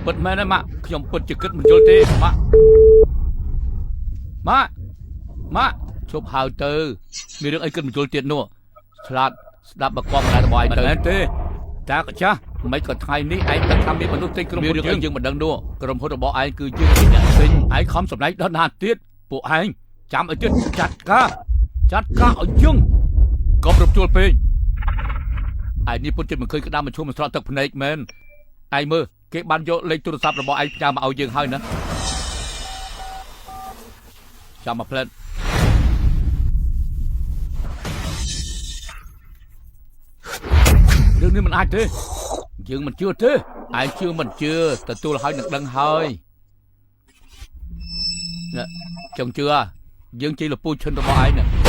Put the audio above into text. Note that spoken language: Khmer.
ปิดแม่นะมะขยมปิดจะกึศมันโจลตีมาชบหาวเตอมีเรื่องไอ้กึศมันโจลตีนัวฉลาดดับบกอบอะไรบ่อยเตอร์ตีจ้ากจ้าไม่ก็ไทยนี่ไอ้ตั้งทำมีมนุษย์ตีกรมพลยังมันดังนัวกรมพลบอกไอ้คือยืนเนี่ยสิไอ้คำสำนักด้านหน้าตีពួកឯងចាំឲ្យចិត្តចាត់ការឲ្យយើងកុំរំជួលពេកឯនេះពុតចិត្តមិនឃើញក្តាមមកឈុំមិនស្រក់ទឹកភ្នែកមែនឯងមើលគេបានយកលេខទូរស័ព្ទរបស់ឯងផ្ញើមកឲ្យយើងហើយណាចាំមកផ្លែតរឿងនេះមិនអាចទេយើងមិនជឿទេឯងជឿមិនជឿទទួលហើយនឹងដឹងហើយចង់ជឿយើងជិះលពូឈិនរបស់ឯង